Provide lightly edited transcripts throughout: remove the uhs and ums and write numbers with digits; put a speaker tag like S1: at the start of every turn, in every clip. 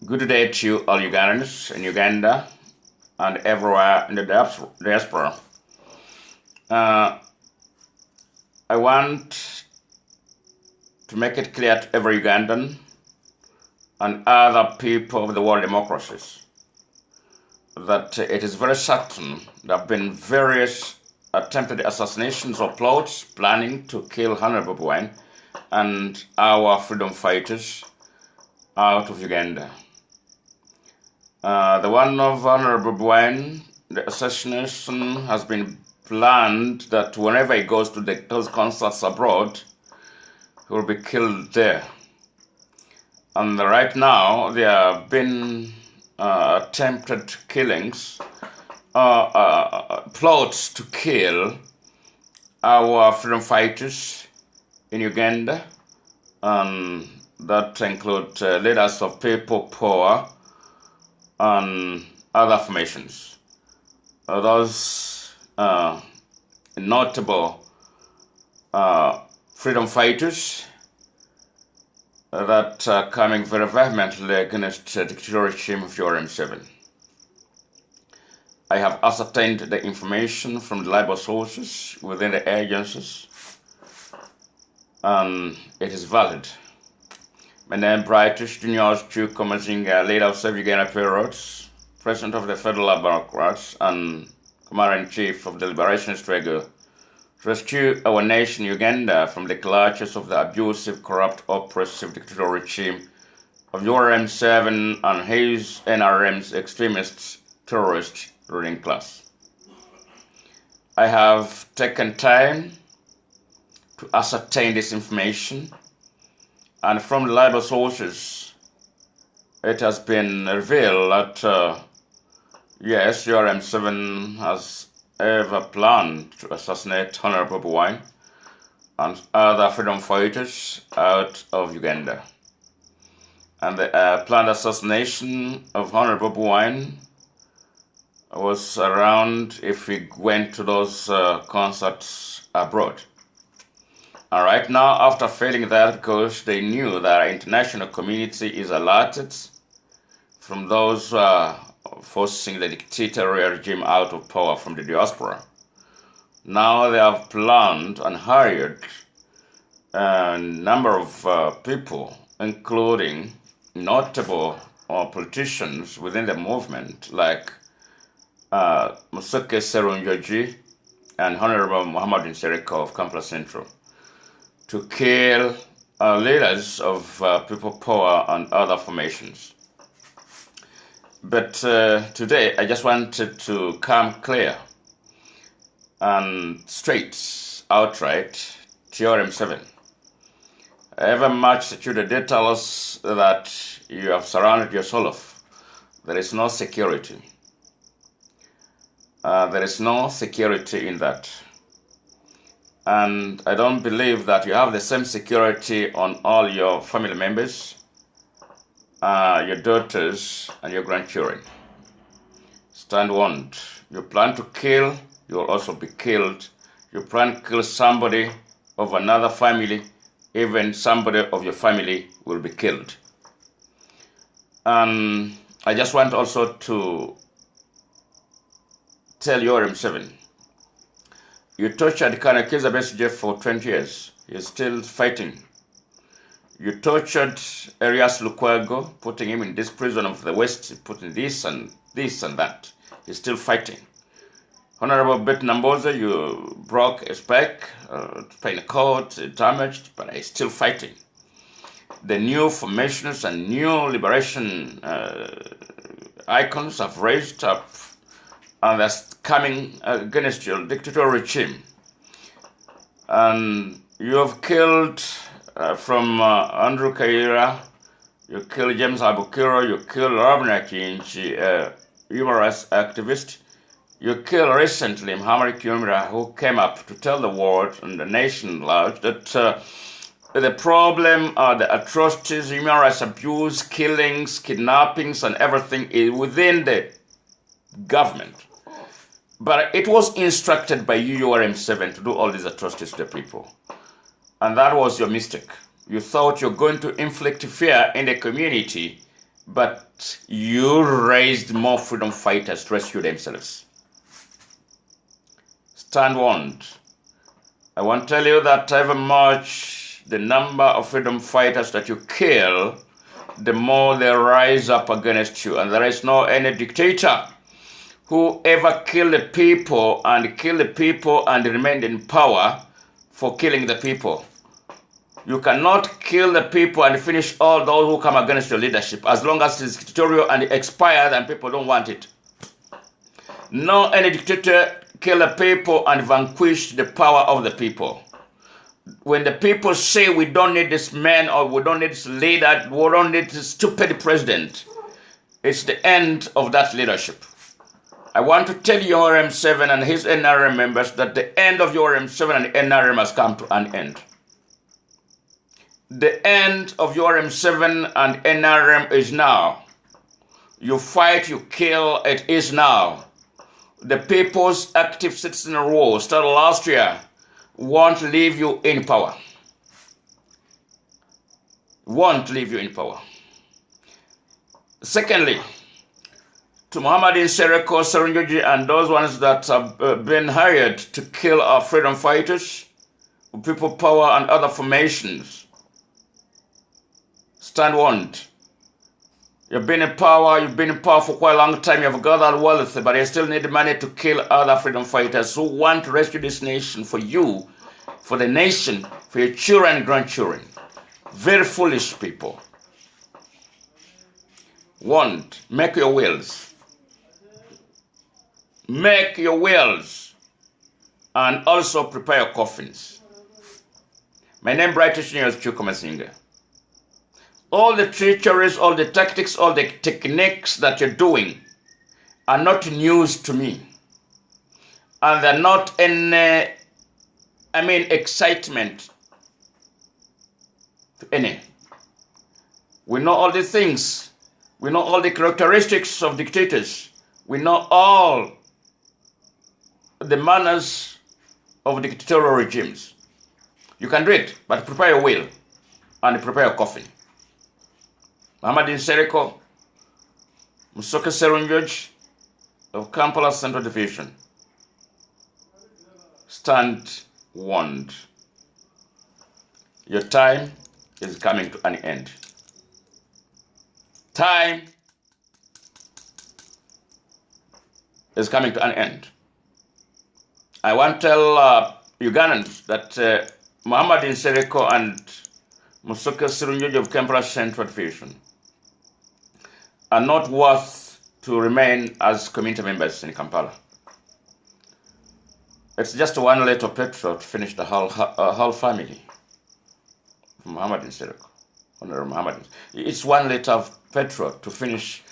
S1: Good day to you all Ugandans in Uganda and everywhere in the diaspora. I want to make it clear to every Ugandan and other people of the world democracies that it is very certain there have been various attempted assassinations or plots planning to kill Honorable Bobi Wine and our freedom fighters out of Uganda. The one of Honorable Bobi Wine, the assassination has been planned that whenever he goes to those concerts abroad, he will be killed there. And right now, there have been attempted killings, plots to kill our freedom fighters in Uganda, and that include leaders of People Power and other formations. Those notable freedom fighters that are coming very vehemently against the dictatorial regime of Yoweri Museveni. I have ascertained the information from reliable sources within the agencies, and it is valid. My name is Brightish, Juuko, Mazinga, leader of Uganda Patriots, president of the Federal Patriots, and commander-in-chief of the liberation struggle to rescue our nation, Uganda, from the clutches of the abusive, corrupt, oppressive dictatorial regime of Yoweri Museveni and his NRM's extremist, terrorist ruling class. I have taken time to ascertain this information, and from reliable sources, it has been revealed that, yes, Yoweri Museveni has ever planned to assassinate Honorable Bobi Wine and other freedom fighters out of Uganda. And the planned assassination of Honorable Bobi Wine was around if we went to those concerts abroad. And right now, after failing that, because they knew that our international community is alerted from those forcing the dictatorial regime out of power from the diaspora, now they have planned and hired a number of people, including notable politicians within the movement, like Musuke Serunjoji and Honorable Muhammad Nsereko of Kampala Central, to kill leaders of People Power and other formations. But today, I just wanted to come clear and straight, outright, to Yoweri Museveni. However much security details that you have surrounded yourself, there is no security. There is no security in that. And I don't believe that you have the same security on all your family members, your daughters, and your grandchildren. Stand warned. You plan to kill, you will also be killed. You plan to kill somebody of another family, even somebody of your family will be killed. And I just want also to tell Yoweri Museveni, you tortured Colonel Kizza Besigye for 20 years. He is still fighting. You tortured Erias Lukwago, putting him in this prison of the West, putting this and that. He's still fighting. Honorable Bet Namboza, you broke a spec, pain court, damaged, but he's still fighting. The new formations and new liberation icons have raised up, and that's coming against your dictatorial regime. And you have killed from Andrew Kaira, you killed James Abukiro, you killed Robert Kinchi, human rights activist. You killed recently Muhammad Kiumira, who came up to tell the world and the nation large that the problem, the atrocities, human rights abuse, killings, kidnappings, and everything is within the government. But it was instructed by you, Yoweri Museveni, to do all these atrocities to the people. And that was your mistake. You thought you're going to inflict fear in the community but you raised more freedom fighters to rescue themselves. Stand warned. I want to tell you that however much the number of freedom fighters that you kill, the more they rise up against you. And there is no any dictator who ever killed the people and remained in power for killing the people. You cannot kill the people and finish all those who come against your leadership as long as it's dictatorial and expired and people don't want it. No any dictator kill the people and vanquish the power of the people. When the people say we don't need this man or we don't need this leader, we don't need this stupid president, it's the end of that leadership. I want to tell Yoweri Museveni and his NRM members that the end of Yoweri Museveni and NRM has come to an end. The end of Yoweri Museveni and NRM is now. You fight, you kill, it is now. The People's Active Citizen War started last year won't leave you in power. Won't leave you in power. Secondly, to Muhammad Sereko, Serunjoji, and those ones that have been hired to kill our freedom fighters, people power, and other formations, stand warned. You've been in power for quite a long time, you've gathered wealth, but you still need money to kill other freedom fighters who want to rescue this nation for you, for the nation, for your children and grandchildren. Very foolish people. Warned, make your wills. Make your wills and also prepare your coffins. My name is Brightish News, Juuko Mazinga. All the treacheries, all the tactics, all the techniques that you're doing are not news to me. And they're not excitement to any. We know all the things. We know all the characteristics of dictators. We know all the manners of dictatorial regimes. You can do it, but prepare your will and prepare your coffin. Muhammad Sereko, Musoke Serunjoji of Kampala Central Division. Stand warned. Your time is coming to an end. Time is coming to an end. I want to tell Ugandans that Muhammad Sereko and Musoke Serunjoji of Kampala Central Division are not worth to remain as community members in Kampala. It's just one letter of petrol to finish the whole family. Muhammad Sereko, Honorable Muhammad. It's one liter of petrol to finish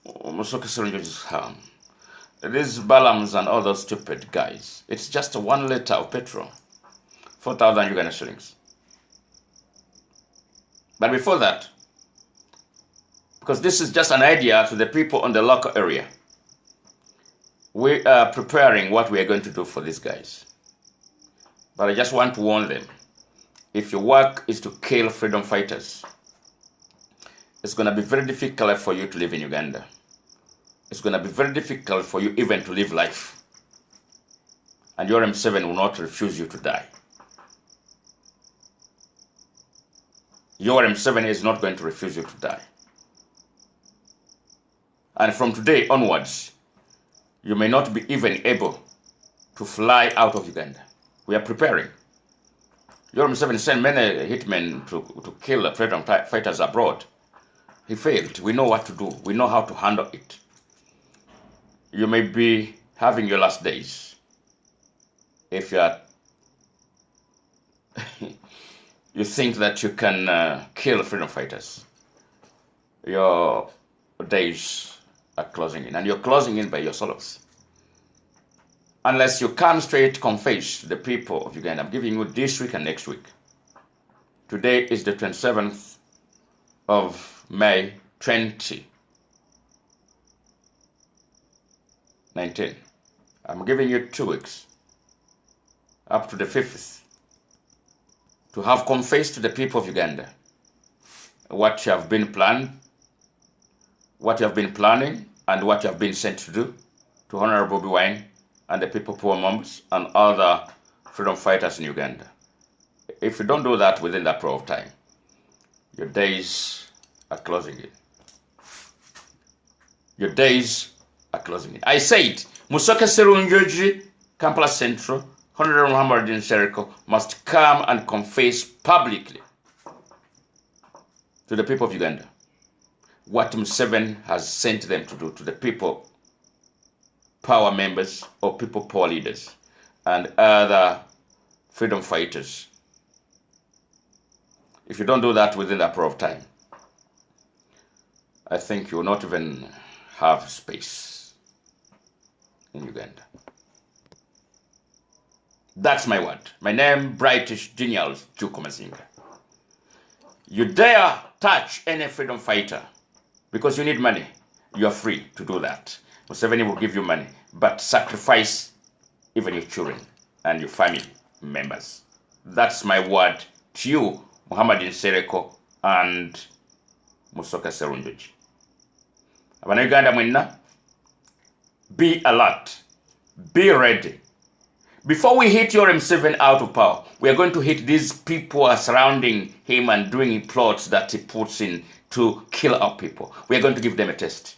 S1: Musoke Serunjoji's harm. These Balams and all those stupid guys. It's just 1 liter of petrol, 4,000 Uganda shillings. But before that, because this is just an idea to the people in the local area, we are preparing what we are going to do for these guys. But I just want to warn them, if your work is to kill freedom fighters, it's going to be very difficult for you to live in Uganda. It's going to be very difficult for you even to live life. And Yoweri Museveni will not refuse you to die. Yoweri Museveni is not going to refuse you to die. And from today onwards, you may not be even able to fly out of Uganda. We are preparing. Yoweri Museveni sent many hitmen to kill the freedom fighters abroad. He failed. We know what to do. We know how to handle it. You may be having your last days if you are you think that you can kill freedom fighters. Your days are closing in, and you're closing in by yourselves. Unless you come straight to confess to the people of Uganda. I'm giving you this week and next week. Today is the 27th of May 2019. I'm giving you 2 weeks, up to the 5th, to have confessed to the people of Uganda what you have been planned what you have been planning and what you have been sent to do to honor Bobi Wine and the people, poor moms, and other freedom fighters in Uganda. If you don't do that within that period of time, your days are closing in. Your days are closing in. I said, Musoke Serunjoji, Kampala Central, Honorable Muhammad Sereko must come and confess publicly to the people of Uganda what Museveni has sent them to do to the people, power members or people power leaders and other freedom fighters. If you don't do that within that period of time, I think you will not even have space in Uganda. That's my word. My name, Brightish, Genial, Juuko Mazinga. You dare touch any freedom fighter because you need money. You are free to do that. Museveni will give you money, but sacrifice even your children and your family members. That's my word to you, Muhammad Sereko and Musoke Serunjoji. Abana Uganda mwenna, be alert, be ready. Before we hit Yoweri Museveni out of power, we are going to hit these people who are surrounding him and doing plots that he puts in to kill our people. We are going to give them a test.